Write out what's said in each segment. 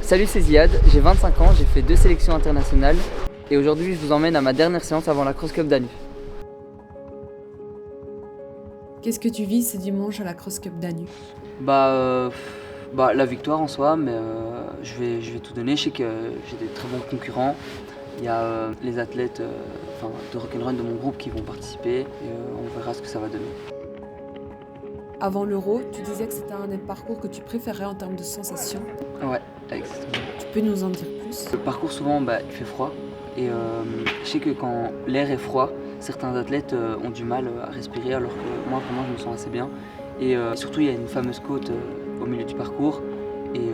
Salut, c'est Ziad, j'ai 25 ans, j'ai fait 2 sélections internationales et aujourd'hui je vous emmène à ma dernière séance avant la Cross Cup d'Anu. Qu'est-ce que tu vis ce dimanche à la Cross Cup d'Anu? La victoire en soi, mais je vais tout donner. Je sais que j'ai des très bons concurrents. Il y a les athlètes de Rock'n'Run de mon groupe qui vont participer et on verra ce que ça va donner. Avant l'Euro, tu disais que c'était un des parcours que tu préférais en termes de sensations. Ouais, exactement. Tu peux nous en dire plus? Le parcours souvent il fait froid et je sais que quand l'air est froid, certains athlètes ont du mal à respirer alors que moi vraiment je me sens assez bien. Et surtout il y a une fameuse côte au milieu du parcours et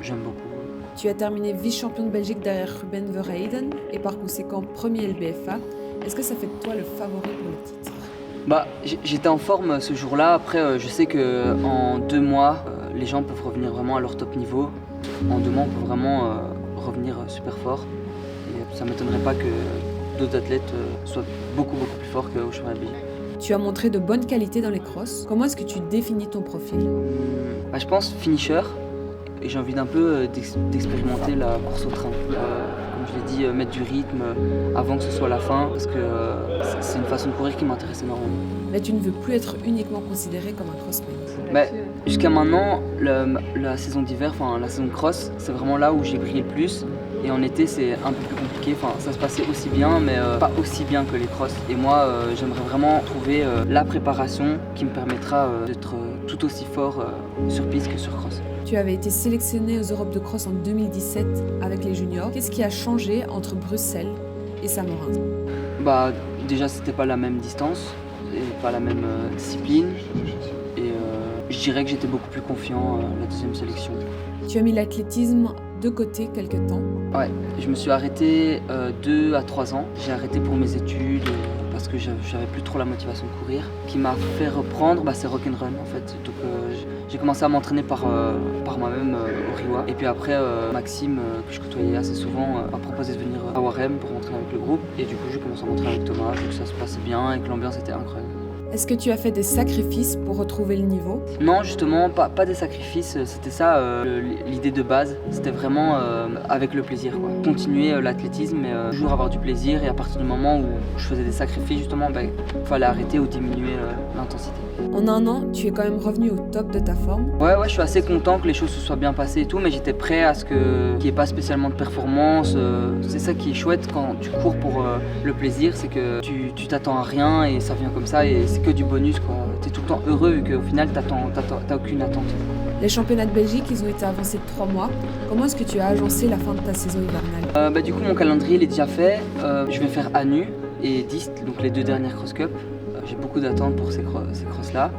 j'aime beaucoup. Tu as terminé vice-champion de Belgique derrière Ruben Verheyden et par conséquent premier LBFA. Est-ce que ça fait de toi le favori pour le titre? J'étais en forme ce jour-là. Après, je sais qu'en 2 mois, les gens peuvent revenir vraiment à leur top niveau. En 2 mois, on peut vraiment revenir super fort. Et ça ne m'étonnerait pas que d'autres athlètes soient beaucoup plus forts qu'au championnat de Belgique. Tu as montré de bonnes qualités dans les crosses. Comment est-ce que tu définis ton profil? Je pense finisher. Et j'ai envie d'un peu d'expérimenter la course au train. Comme je l'ai dit, mettre du rythme avant que ce soit la fin, parce que c'est une façon de courir qui m'intéresse énormément. Mais tu ne veux plus être uniquement considéré comme un crossman. Jusqu'à maintenant, la saison d'hiver, la saison de cross, c'est vraiment là où j'ai brillé le plus. Et en été, c'est un peu plus compliqué. Ça se passait aussi bien, mais pas aussi bien que les crosses. Et moi, j'aimerais vraiment trouver la préparation qui me permettra d'être tout aussi fort sur piste que sur cross. Tu avais été sélectionné aux Europes de cross en 2017 avec les juniors. Qu'est-ce qui a changé entre Bruxelles et Saint-Morin? Déjà, c'était pas la même distance et pas la même discipline. Et je dirais que j'étais beaucoup plus confiant à la deuxième sélection. Tu as mis l'athlétisme de côté quelque temps? Ouais, je me suis arrêté 2 à 3 ans. J'ai arrêté pour mes études parce que j'avais plus trop la motivation de courir. Ce qui m'a fait reprendre, c'est Rock'n'Run en fait. Donc j'ai commencé à m'entraîner par moi-même au Riwa. Et puis après, Maxime, que je côtoyais assez souvent, m'a proposé de venir à Warem pour m'entraîner avec le groupe. Et du coup, j'ai commencé à m'entraîner avec Thomas, vu que ça se passait bien et que l'ambiance était incroyable. Est-ce que tu as fait des sacrifices pour retrouver le niveau? Non, justement, pas des sacrifices. C'était ça l'idée de base. C'était vraiment avec le plaisir, quoi. Continuer l'athlétisme, mais toujours avoir du plaisir. Et à partir du moment où je faisais des sacrifices, justement, il fallait arrêter ou diminuer l'intensité. En 1 an, tu es quand même revenu au top de ta forme? Ouais, je suis assez content que les choses se soient bien passées et tout, mais j'étais prêt à ce qu'il n'y ait pas spécialement de performance. C'est ça qui est chouette quand tu cours pour le plaisir, c'est que tu t'attends à rien et ça vient comme ça et c'est que du bonus, quoi. T'es tout le temps heureux vu qu'au final t'as aucune attente. Les championnats de Belgique, ils ont été avancés de 3 mois. Comment est-ce que tu as agencé la fin de ta saison hivernale? Du coup mon calendrier il est déjà fait. Je vais faire Anu et Dist, donc les 2 dernières Cross Cup. J'ai beaucoup d'attentes pour ces crosses là.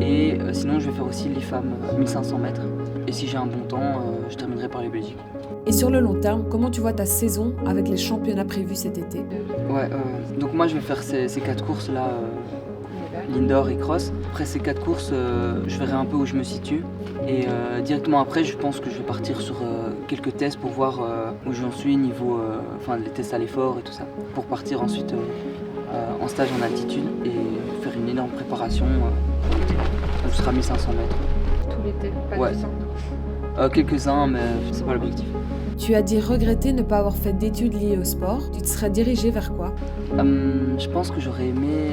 Et sinon je vais faire aussi l'IFAM 1500 mètres. Et si j'ai un bon temps, je terminerai par les Belgiques. Et sur le long terme, comment tu vois ta saison avec les championnats prévus cet été? Donc moi je vais faire ces 4 courses là, l'indoor et cross. Après ces 4 courses, je verrai un peu où je me situe. Et directement après, je pense que je vais partir sur quelques tests pour voir où j'en suis niveau les tests à l'effort et tout ça. Pour partir ensuite en stage en altitude et faire une énorme préparation où ce sera 1500 mètres. Tout l'été, pas Ouais. 200. Quelques-uns, mais c'est pas l'objectif. Tu as dit regretter ne pas avoir fait d'études liées au sport. Tu te serais dirigé vers quoi? Je pense que j'aurais aimé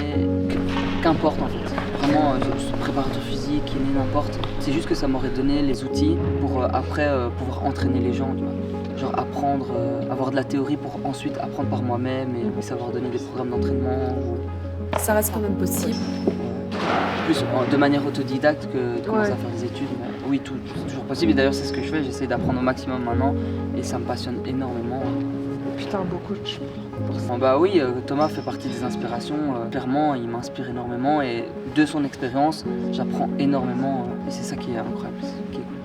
qu'importe en fait. Vraiment, préparateur physique, kiné, n'importe. C'est juste que ça m'aurait donné les outils pour après pouvoir entraîner les gens, tu vois. Genre apprendre, avoir de la théorie pour ensuite apprendre par moi-même et savoir donner des programmes d'entraînement. Ça reste quand même possible. Plus de manière autodidacte que de commencer à faire des études. Mais oui, tout toujours possible. Et d'ailleurs, c'est ce que je fais. J'essaie d'apprendre au maximum maintenant et ça me passionne énormément. Putain, beaucoup de choses pour ça. Oui, Thomas fait partie des inspirations. Clairement, il m'inspire énormément et de son expérience, j'apprends énormément. Et c'est ça qui est incroyable, qui est cool.